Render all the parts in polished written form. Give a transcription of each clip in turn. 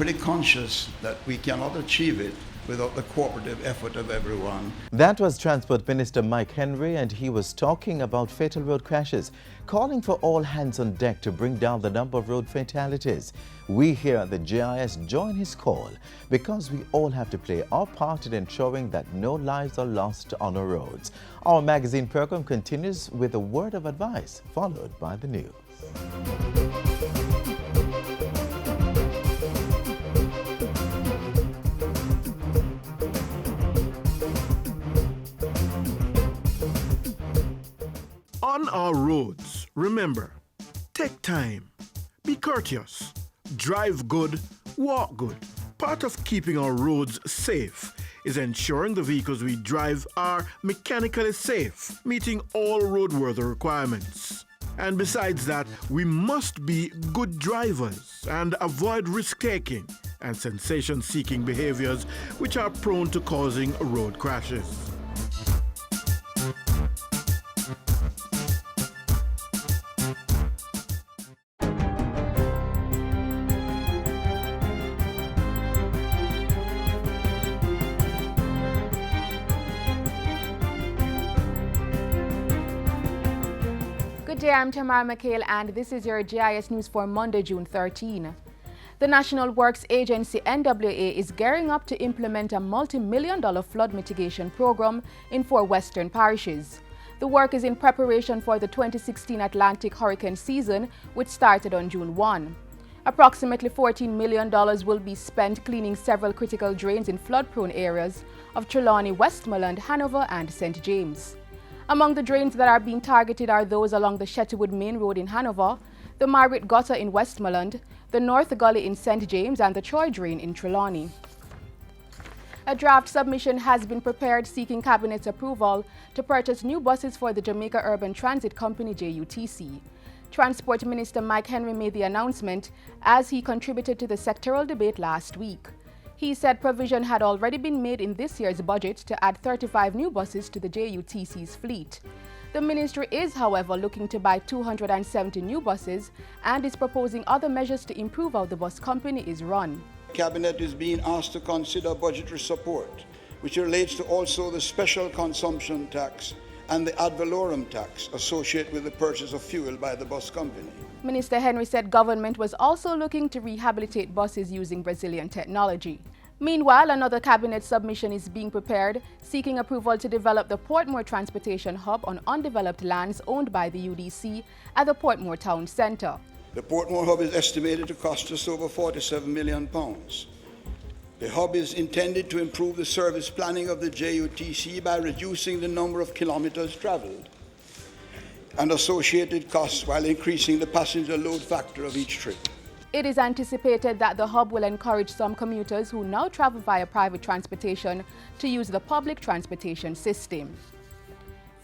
pretty conscious that we cannot achieve it without the cooperative effort of everyone. That was Transport Minister Mike Henry, and he was talking about fatal road crashes, calling for all hands on deck to bring down the number of road fatalities. We here at the GIS join his call because we all have to play our part in ensuring that no lives are lost on our roads. Our magazine program continues with a word of advice, followed by the news. On our roads, remember, take time, be courteous, drive good, walk good. Part of keeping our roads safe is ensuring the vehicles we drive are mechanically safe, meeting all roadworthy requirements. And besides that, we must be good drivers and avoid risk-taking and sensation-seeking behaviors which are prone to causing road crashes. Good day, I'm Tamara McHale, and this is your GIS News for Monday, June 13. The National Works Agency, NWA, is gearing up to implement a multi-million-dollar flood mitigation program in 4 western parishes. The work is in preparation for the 2016 Atlantic hurricane season, which started on June 1. Approximately $14 million will be spent cleaning several critical drains in flood-prone areas of Trelawney, Westmoreland, Hanover, and St. James. Among the drains that are being targeted are those along the Shettywood Main Road in Hanover, the Margaret Gutter in Westmoreland, the North Gully in St. James, and the Troy Drain in Trelawney. A draft submission has been prepared seeking Cabinet's approval to purchase new buses for the Jamaica Urban Transit Company, JUTC. Transport Minister Mike Henry made the announcement as he contributed to the sectoral debate last week. He said provision had already been made in this year's budget to add 35 new buses to the JUTC's fleet. The ministry is, however, looking to buy 270 new buses and is proposing other measures to improve how the bus company is run. Cabinet is being asked to consider budgetary support, which relates to also the special consumption tax and the ad valorem tax associated with the purchase of fuel by the bus company. Minister Henry said government was also looking to rehabilitate buses using Brazilian technology. Meanwhile, another cabinet submission is being prepared, seeking approval to develop the Portmore Transportation Hub on undeveloped lands owned by the UDC at the Portmore Town Centre. The Portmore Hub is estimated to cost just over £47 million. The hub is intended to improve the service planning of the JUTC by reducing the number of kilometers travelled and associated costs while increasing the passenger load factor of each trip. It is anticipated that the hub will encourage some commuters who now travel via private transportation to use the public transportation system.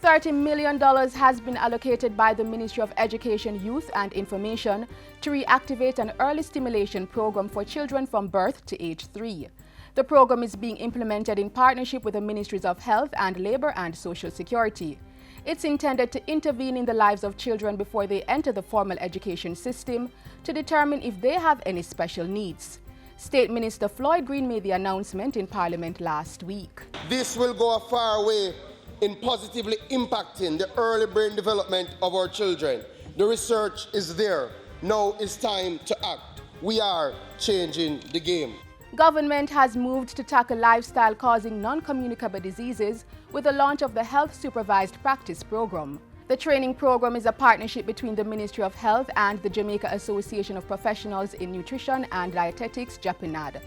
$30 million has been allocated by the Ministry of Education, Youth and Information to reactivate an early stimulation program for children from birth to age 3. The program is being implemented in partnership with the Ministries of Health and Labour and Social Security. It's intended to intervene in the lives of children before they enter the formal education system to determine if they have any special needs. State Minister Floyd Green made the announcement in Parliament last week. This will go a far way in positively impacting the early brain development of our children. The research is there. Now it's time to act. We are changing the game. Government has moved to tackle lifestyle-causing non-communicable diseases with the launch of the Health Supervised Practice Program. The training program is a partnership between the Ministry of Health and the Jamaica Association of Professionals in Nutrition and Dietetics, JAPNAD.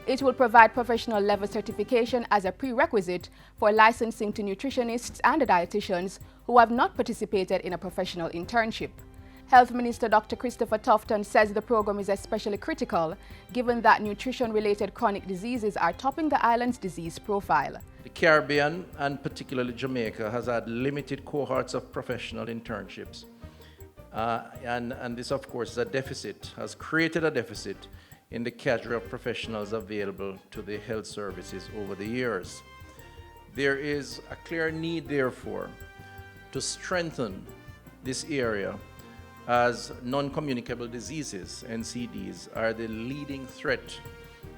It will provide professional level certification as a prerequisite for licensing to nutritionists and dietitians who have not participated in a professional internship. Health Minister Dr. Christopher Tufton says the program is especially critical given that nutrition-related chronic diseases are topping the island's disease profile. The Caribbean, and particularly Jamaica, has had limited cohorts of professional internships. And this, of course, is a deficit, has created a deficit in the cadre of professionals available to the health services over the years. There is a clear need, therefore, to strengthen this area as non-communicable diseases, NCDs, are the leading threat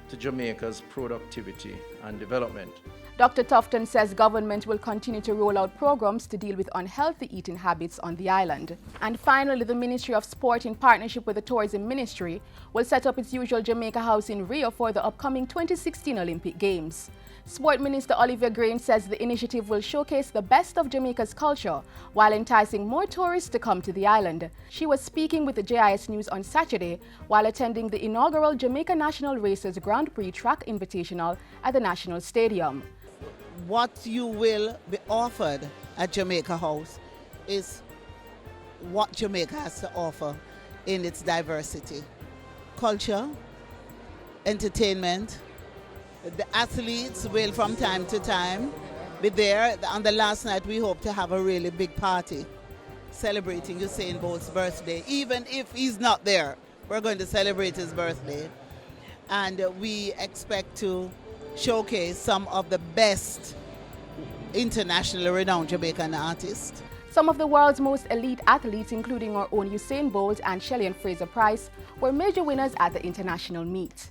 to Jamaica's productivity and development. Dr. Tufton says government will continue to roll out programs to deal with unhealthy eating habits on the island. And finally, the Ministry of Sport, in partnership with the Tourism Ministry, will set up its usual Jamaica House in Rio for the upcoming 2016 Olympic Games. Sport Minister Olivia Grain says the initiative will showcase the best of Jamaica's culture while enticing more tourists to come to the island. She was speaking with the JIS News on Saturday while attending the inaugural Jamaica National Racers Grand Prix Track Invitational at the National Stadium. What you will be offered at Jamaica House is what Jamaica has to offer in its diversity. Culture, entertainment. The athletes will from time to time be there. On the last night we hope to have a really big party celebrating Usain Bolt's birthday. Even if he's not there, we're going to celebrate his birthday. And we expect to showcase some of the best internationally renowned Jamaican artists. Some of the world's most elite athletes, including our own Usain Bolt and Shelly-Ann Fraser-Pryce, were major winners at the international meet.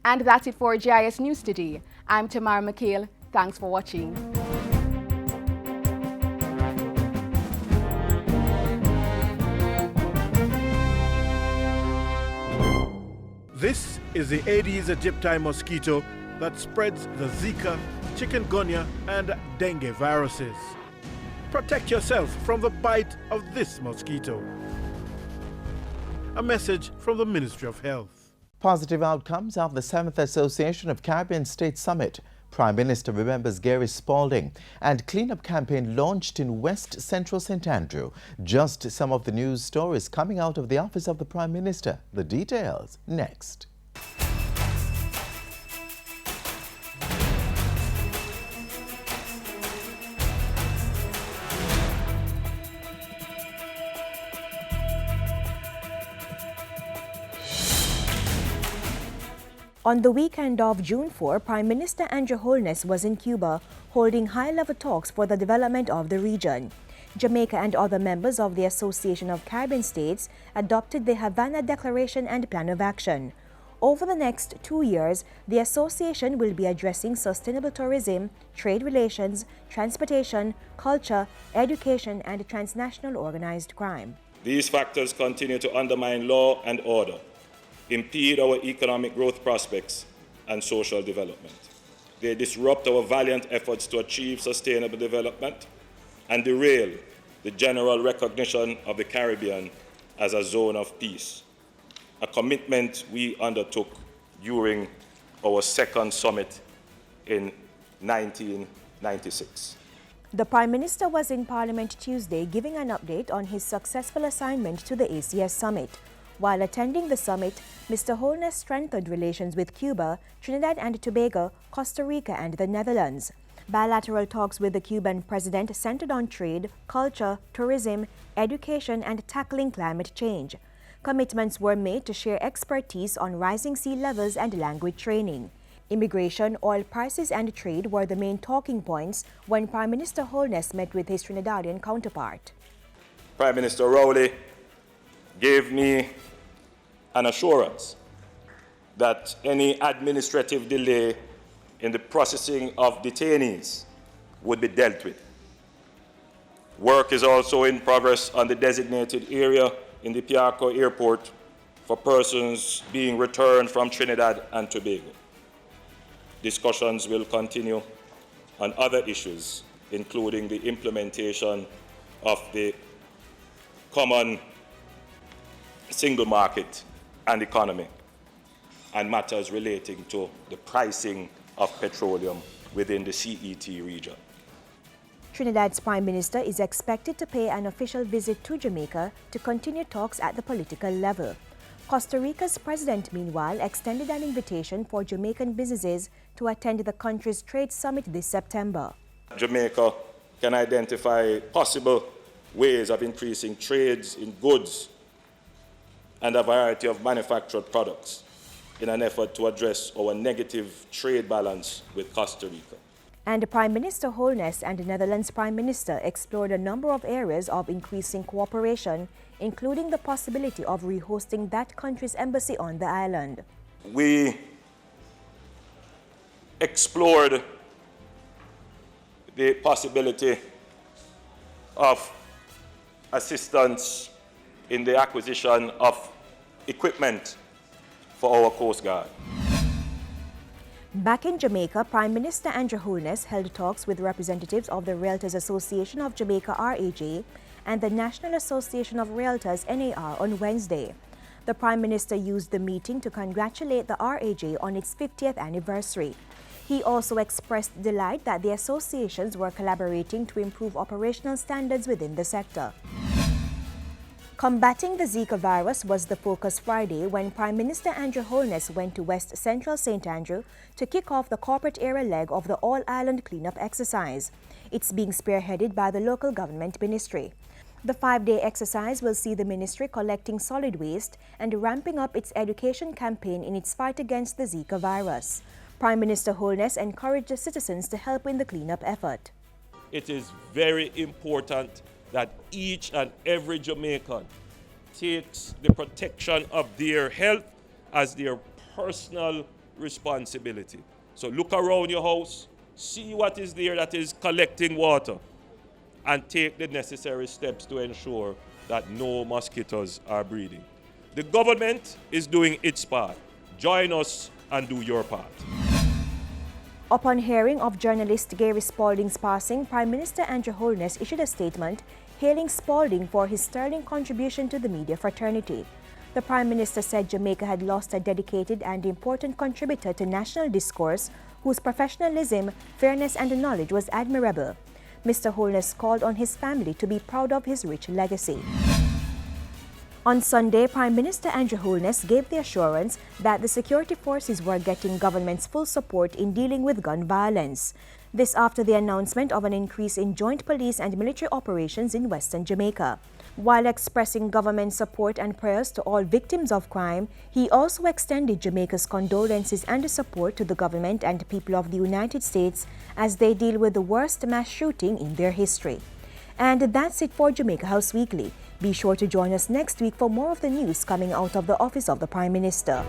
And that's it for JIS News today. I'm Tamara McHale. Thanks for watching. This is the Aedes aegypti mosquito that spreads the Zika, chikungunya, and dengue viruses. Protect yourself from the bite of this mosquito. A message from the Ministry of Health. Positive outcomes of the 7th Association of Caribbean States Summit. Prime Minister remembers Gary Spalding, and cleanup campaign launched in West Central St. Andrew. Just some of the news stories coming out of the office of the Prime Minister. The details next. On the weekend of June 4, Prime Minister Andrew Holness was in Cuba holding high-level talks for the development of the region. Jamaica and other members of the Association of Caribbean States adopted the Havana Declaration and Plan of Action. Over the next 2 years, the association will be addressing sustainable tourism, trade relations, transportation, culture, education, and transnational organized crime. These factors continue to undermine law and order, impede our economic growth prospects and social development. They disrupt our valiant efforts to achieve sustainable development and derail the general recognition of the Caribbean as a zone of peace, a commitment we undertook during our second summit in 1996. The Prime Minister was in Parliament Tuesday giving an update on his successful assignment to the ACS Summit. While attending the summit, Mr. Holness strengthened relations with Cuba, Trinidad and Tobago, Costa Rica and the Netherlands. Bilateral talks with the Cuban president centered on trade, culture, tourism, education and tackling climate change. Commitments were made to share expertise on rising sea levels and language training. Immigration, oil prices and trade were the main talking points when Prime Minister Holness met with his Trinidadian counterpart. Prime Minister Rowley gave me an assurance that any administrative delay in the processing of detainees would be dealt with. Work is also in progress on the designated area in the Piarco Airport for persons being returned from Trinidad and Tobago. Discussions will continue on other issues, including the implementation of the common single market and economy, and matters relating to the pricing of petroleum within the CET region. Trinidad's Prime Minister is expected to pay an official visit to Jamaica to continue talks at the political level. Costa Rica's president, meanwhile, extended an invitation for Jamaican businesses to attend the country's trade summit this September. Jamaica can identify possible ways of increasing trades in goods and a variety of manufactured products in an effort to address our negative trade balance with Costa Rica. And Prime Minister Holness and the Netherlands Prime Minister explored a number of areas of increasing cooperation, including the possibility of rehosting that country's embassy on the island. We explored the possibility of assistance in the acquisition of equipment for our Coast Guard. Back in Jamaica, Prime Minister Andrew Holness held talks with representatives of the Realtors Association of Jamaica RAJ and the National Association of Realtors NAR on Wednesday. The Prime Minister used the meeting to congratulate the RAJ on its 50th anniversary. He also expressed delight that the associations were collaborating to improve operational standards within the sector. Combating the Zika virus was the focus Friday when Prime Minister Andrew Holness went to West Central St. Andrew to kick off the corporate area leg of the all-island cleanup exercise. It's being spearheaded by the local government ministry. The 5-day exercise will see the ministry collecting solid waste and ramping up its education campaign in its fight against the Zika virus. Prime Minister Holness encouraged the citizens to help in the cleanup effort. It is very important that each and every Jamaican takes the protection of their health as their personal responsibility. So look around your house, see what is there that is collecting water, and take the necessary steps to ensure that no mosquitoes are breeding. The government is doing its part. Join us and do your part. Upon hearing of journalist Gary Spalding's passing, Prime Minister Andrew Holness issued a statement hailing Spalding for his sterling contribution to the media fraternity. The Prime Minister said Jamaica had lost a dedicated and important contributor to national discourse whose professionalism, fairness and knowledge was admirable. Mr. Holness called on his family to be proud of his rich legacy. On Sunday, Prime Minister Andrew Holness gave the assurance that the security forces were getting government's full support in dealing with gun violence. This after the announcement of an increase in joint police and military operations in Western Jamaica. While expressing government support and prayers to all victims of crime, he also extended Jamaica's condolences and support to the government and people of the United States as they deal with the worst mass shooting in their history. And that's it for Jamaica House Weekly. Be sure to join us next week for more of the news coming out of the office of the Prime Minister.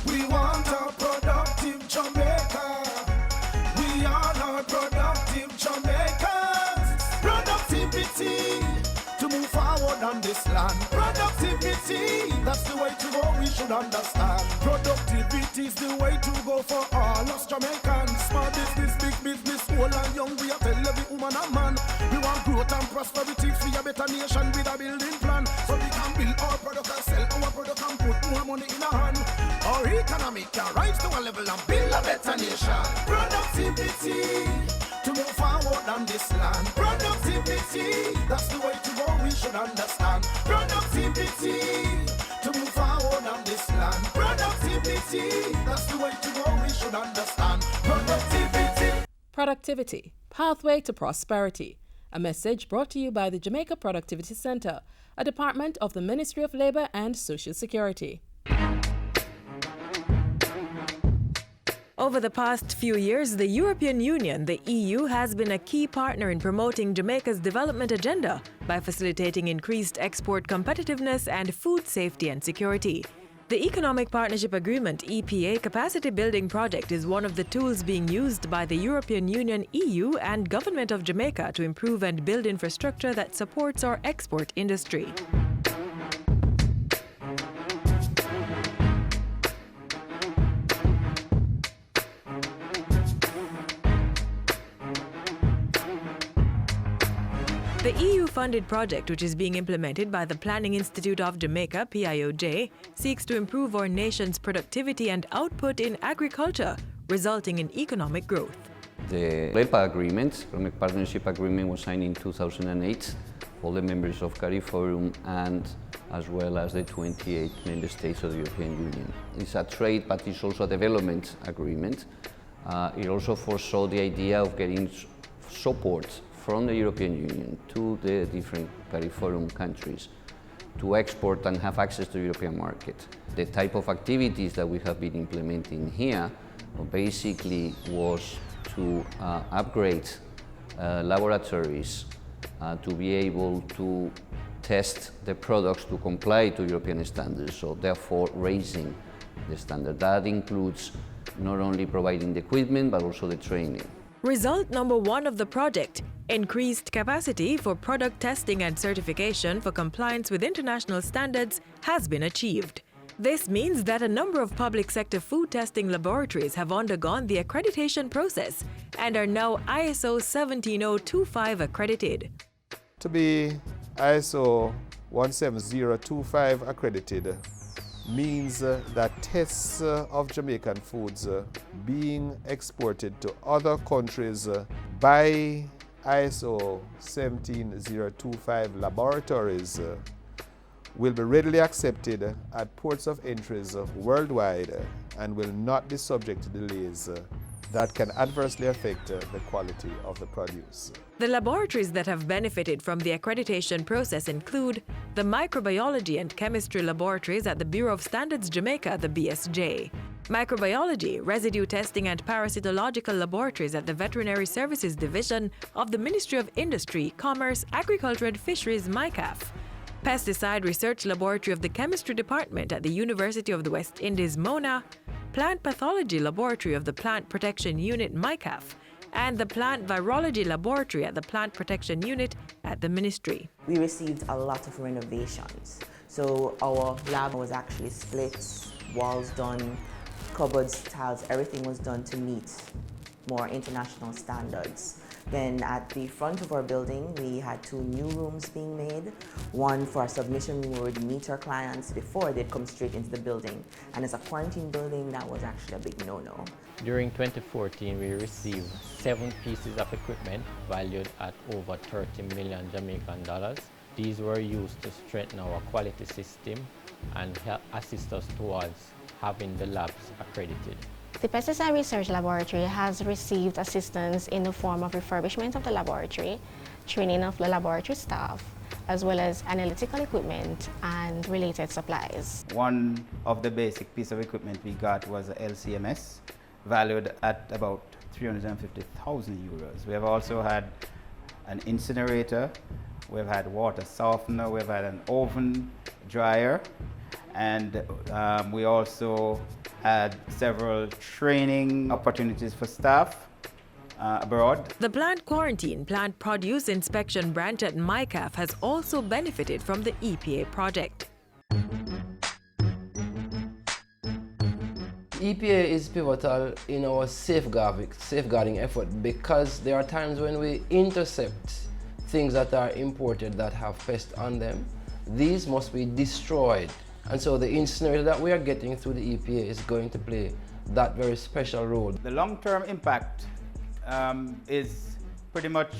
We want a productive Jamaica. We are not productive Jamaicans. Productivity to move forward on this land. Productivity, that's the way to go, we should understand. Productivity is the way to go for all us Jamaicans. Small business, big business, old and young, we are tell every woman and man. We want growth and prosperity for a better nation with a building plan. So we can build our product and sell our product and put more money in our hand. Our economy can rise to a level and build a better nation. Productivity to move forward on this land. Productivity, that's the way to go, we should understand. Productivity to move forward on this land. Productivity, that's the way to go, we should understand. Productivity. Productivity, pathway to prosperity. A message brought to you by the Jamaica Productivity Center, a department of the Ministry of Labor and Social Security. Over the past few years, the European Union, the EU, has been a key partner in promoting Jamaica's development agenda by facilitating increased export competitiveness and food safety and security. The Economic Partnership Agreement (EPA) capacity building project is one of the tools being used by the European Union, EU, and Government of Jamaica to improve and build infrastructure that supports our export industry. The EU-funded project, which is being implemented by the Planning Institute of Jamaica, PIOJ, seeks to improve our nation's productivity and output in agriculture, resulting in economic growth. The LEPA agreement, Economic Partnership Agreement, was signed in 2008. All the members of CARIFORUM and as well as the 28 member states of the European Union. It's a trade, but it's also a development agreement. It also foresaw the idea of getting support from the European Union to the different CARIFORUM countries to export and have access to the European market. The type of activities that we have been implementing here basically was to upgrade laboratories to be able to test the products to comply to European standards, so therefore raising the standard. That includes not only providing the equipment but also the training. Result number 1 of the project: increased capacity for product testing and certification for compliance with international standards has been achieved. This means that a number of public sector food testing laboratories have undergone the accreditation process and are now ISO 17025 accredited. To be ISO 17025 accredited means that tests of Jamaican foods being exported to other countries by ISO 17025 laboratories will be readily accepted at ports of entries worldwide and will not be subject to delays that can adversely affect the quality of the produce. The laboratories that have benefited from the accreditation process include the Microbiology and Chemistry Laboratories at the Bureau of Standards Jamaica, the BSJ, Microbiology, Residue Testing and Parasitological Laboratories at the Veterinary Services Division of the Ministry of Industry, Commerce, Agriculture and Fisheries, MICAF, Pesticide Research Laboratory of the Chemistry Department at the University of the West Indies, MONA, Plant Pathology Laboratory of the Plant Protection Unit, MICAF, and the Plant Virology Laboratory at the Plant Protection Unit at the Ministry. We received a lot of renovations. So our lab was actually split, walls done, cupboards, tiles, everything was done to meet more international standards. Then at the front of our building, we had 2 new rooms being made. One for a submission room where we'd meet our clients before they'd come straight into the building. And as a quarantine building, that was actually a big no-no. During 2014, we received 7 pieces of equipment valued at over 30 million Jamaican dollars. These were used to strengthen our quality system and help assist us towards having the labs accredited. The Pesticide Research Laboratory has received assistance in the form of refurbishment of the laboratory, training of the laboratory staff, as well as analytical equipment and related supplies. One of the basic piece of equipment we got was a LCMS, valued at about 350,000 euros. We have also had an incinerator, we've had water softener, we've had an oven dryer, and we also had several training opportunities for staff abroad. The Plant Quarantine Plant Produce Inspection Branch at MICAF has also benefited from the EPA project. EPA is pivotal in our safeguarding effort because there are times when we intercept things that are imported that have pests on them. These must be destroyed. And so the incinerator that we are getting through the EPA is going to play that very special role. The long-term impact is pretty much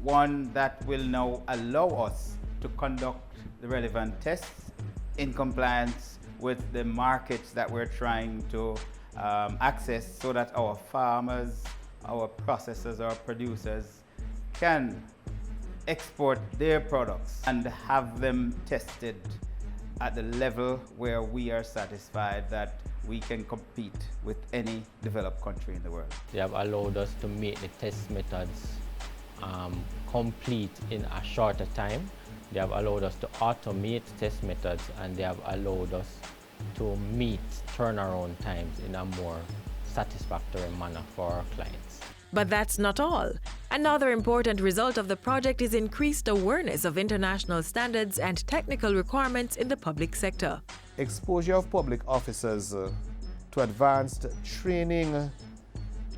one that will now allow us to conduct the relevant tests in compliance with the markets that we're trying to access so that our farmers, our processors, our producers can export their products and have them tested at the level where we are satisfied that we can compete with any developed country in the world. They have allowed us to make the test methods complete in a shorter time. They have allowed us to automate test methods, and they have allowed us to meet turnaround times in a more satisfactory manner for our clients. But that's not all. Another important result of the project is increased awareness of international standards and technical requirements in the public sector. Exposure of public officers to advanced training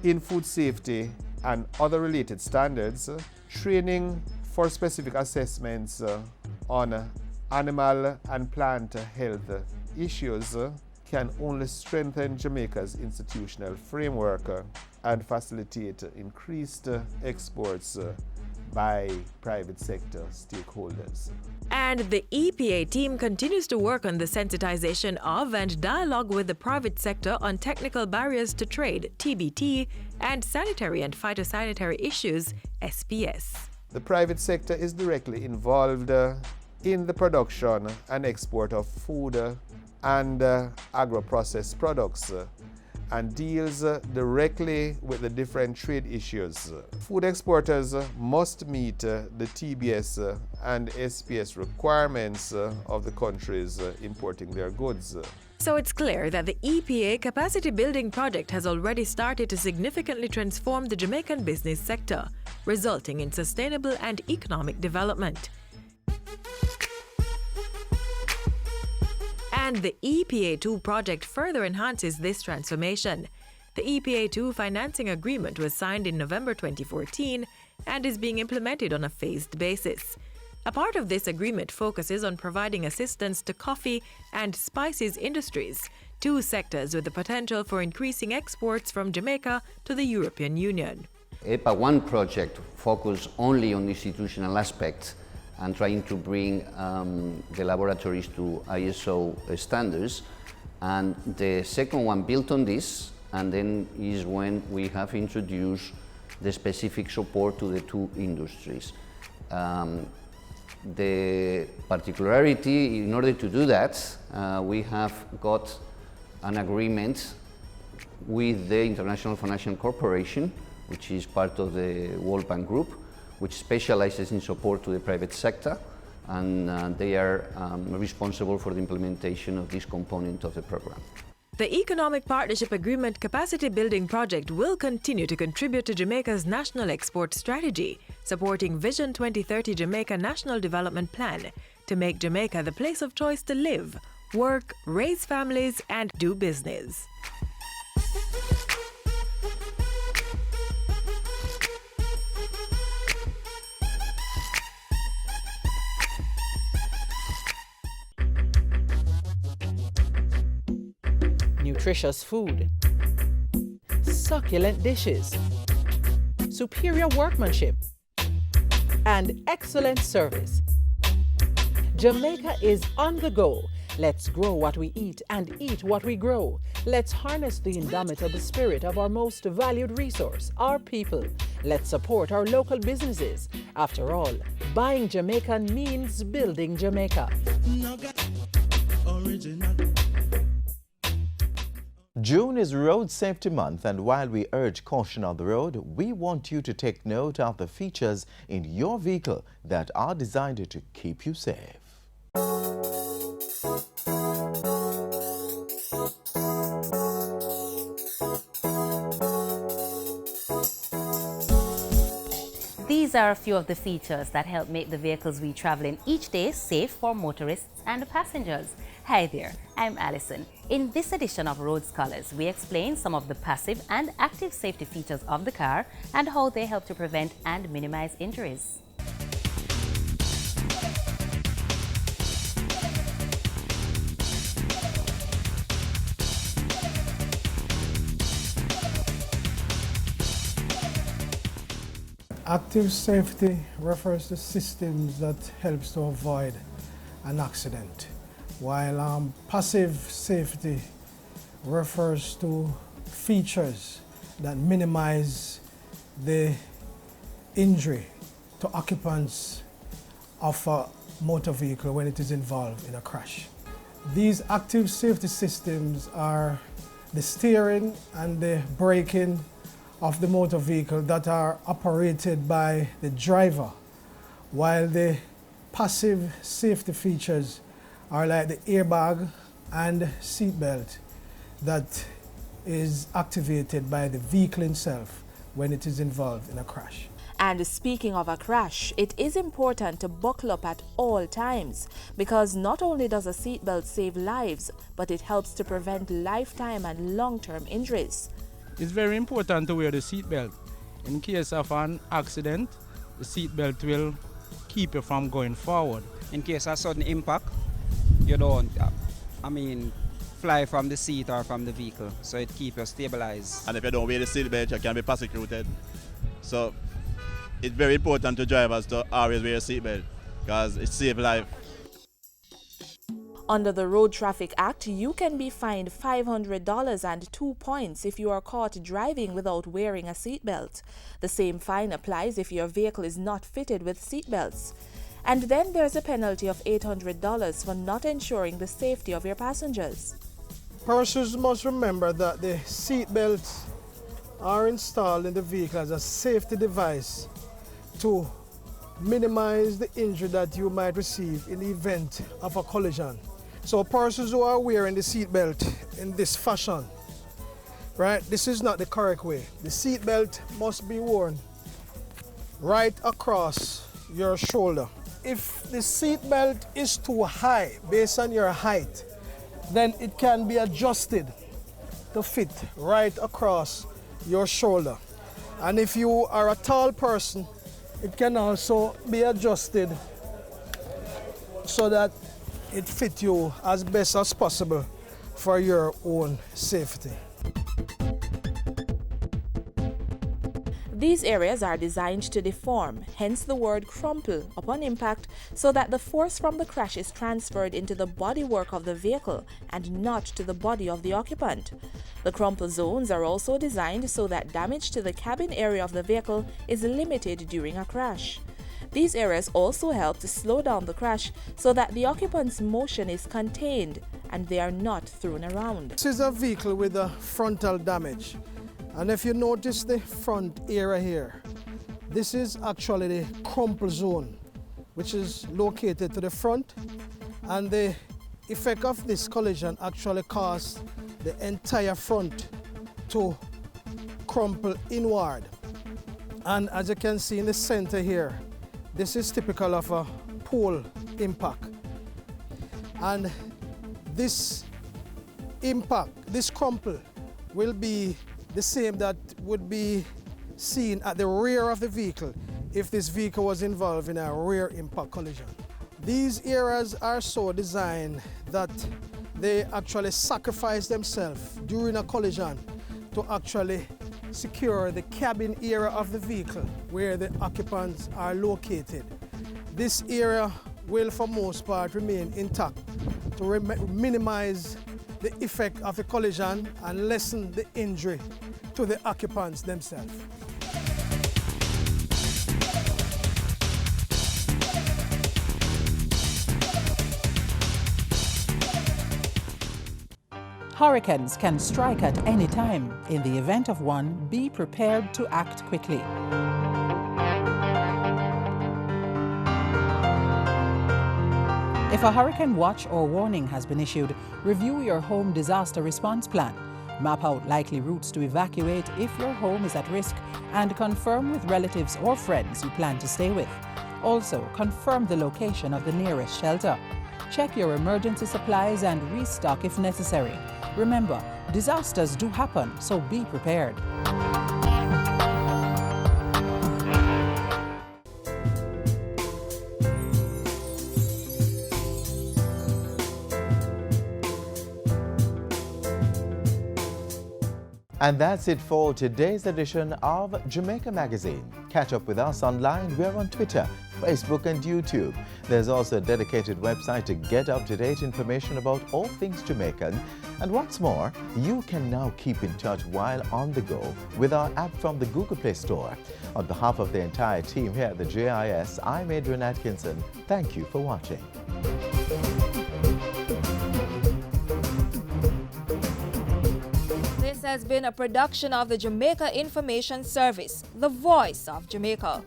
in food safety and other related standards, training for specific assessments on animal and plant health issues can only strengthen Jamaica's institutional framework and facilitate increased exports by private sector stakeholders. And the EPA team continues to work on the sensitization of and dialogue with the private sector on technical barriers to trade, TBT, and sanitary and phytosanitary issues, SPS. The private sector is directly involved in the production and export of food and agro-processed products and deals directly with the different trade issues. Food exporters must meet the TBS and SPS requirements of the countries importing their goods. So it's clear that the EPA capacity building project has already started to significantly transform the Jamaican business sector, resulting in sustainable and economic development. And the EPA2 project further enhances this transformation. The EPA2 financing agreement was signed in November 2014 and is being implemented on a phased basis. A part of this agreement focuses on providing assistance to coffee and spices industries, two sectors with the potential for increasing exports from Jamaica to the European Union. EPA 1 project focused only on institutional aspects and trying to bring the laboratories to ISO standards. And the second one built on this, and then is when we have introduced the specific support to the two industries. The particularity, in order to do that, we have got an agreement with the International Financial Corporation, which is part of the World Bank Group, which specializes in support to the private sector, and they are responsible for the implementation of this component of the program. The Economic Partnership Agreement Capacity Building Project will continue to contribute to Jamaica's national export strategy, supporting Vision 2030 Jamaica National Development Plan to make Jamaica the place of choice to live, work, raise families, and do business. Nutritious food, succulent dishes, superior workmanship, and excellent service. Jamaica is on the go. Let's grow what we eat and eat what we grow. Let's harness the indomitable spirit of our most valued resource, our people. Let's support our local businesses. After all, buying Jamaican means building Jamaica. June is Road Safety Month, and while we urge caution on the road, we want you to take note of the features in your vehicle that are designed to keep you safe. These are a few of the features that help make the vehicles we travel in each day safe for motorists and passengers. Hi there, I'm Alison. In this edition of Road Scholars, we explain some of the passive and active safety features of the car and how they help to prevent and minimize injuries. Active safety refers to systems that helps to avoid an accident, while passive safety refers to features that minimize the injury to occupants of a motor vehicle when it is involved in a crash. These active safety systems are the steering and the braking of the motor vehicle that are operated by the driver, while the passive safety features are like the airbag and seatbelt that is activated by the vehicle itself when it is involved in a crash. And speaking of a crash, it is important to buckle up at all times, because not only does a seatbelt save lives, but it helps to prevent lifetime and long-term injuries. It's very important to wear the seatbelt. In case of an accident, the seatbelt will keep you from going forward. In case of sudden impact, you don't, fly from the seat or from the vehicle, so it keeps you stabilized. And if you don't wear the seatbelt, you can be persecuted. So it's very important to drivers to always wear a seatbelt because it saves life. Under the Road Traffic Act, you can be fined $500 and 2 points if you are caught driving without wearing a seatbelt. The same fine applies if your vehicle is not fitted with seatbelts. And then there's a penalty of $800 for not ensuring the safety of your passengers. Persons must remember that the seatbelts are installed in the vehicle as a safety device to minimize the injury that you might receive in the event of a collision. So persons who are wearing the seatbelt in this fashion, right, this is not the correct way. The seatbelt must be worn right across your shoulder. If the seatbelt is too high based on your height, then it can be adjusted to fit right across your shoulder. And if you are a tall person, it can also be adjusted so that it fits you as best as possible for your own safety. These areas are designed to deform, hence the word crumple, upon impact, so that the force from the crash is transferred into the bodywork of the vehicle and not to the body of the occupant. The crumple zones are also designed so that damage to the cabin area of the vehicle is limited during a crash. These areas also help to slow down the crash so that the occupant's motion is contained and they are not thrown around. This is a vehicle with a frontal damage. And if you notice the front area here, this is actually the crumple zone, which is located to the front. And the effect of this collision actually caused the entire front to crumple inward. And as you can see in the center here, this is typical of a pole impact. And this impact, this crumple, will be the same that would be seen at the rear of the vehicle if this vehicle was involved in a rear impact collision. These areas are so designed that they actually sacrifice themselves during a collision to actually secure the cabin area of the vehicle where the occupants are located. This area will for most part remain intact to minimize the effect of the collision and lessen the injury to the occupants themselves. Hurricanes can strike at any time. In the event of one, be prepared to act quickly. If a hurricane watch or warning has been issued, review your home disaster response plan. Map out likely routes to evacuate if your home is at risk and confirm with relatives or friends you plan to stay with. Also, confirm the location of the nearest shelter. Check your emergency supplies and restock if necessary. Remember, disasters do happen, so be prepared. And that's it for today's edition of Jamaica Magazine. Catch up with us online. We're on Twitter, Facebook and YouTube. There's also a dedicated website to get up-to-date information about all things Jamaican. And what's more, you can now keep in touch while on the go with our app from the Google Play Store. On behalf of the entire team here at the JIS, I'm Adrian Atkinson. Thank you for watching. This has been a production of the Jamaica Information Service, the voice of Jamaica.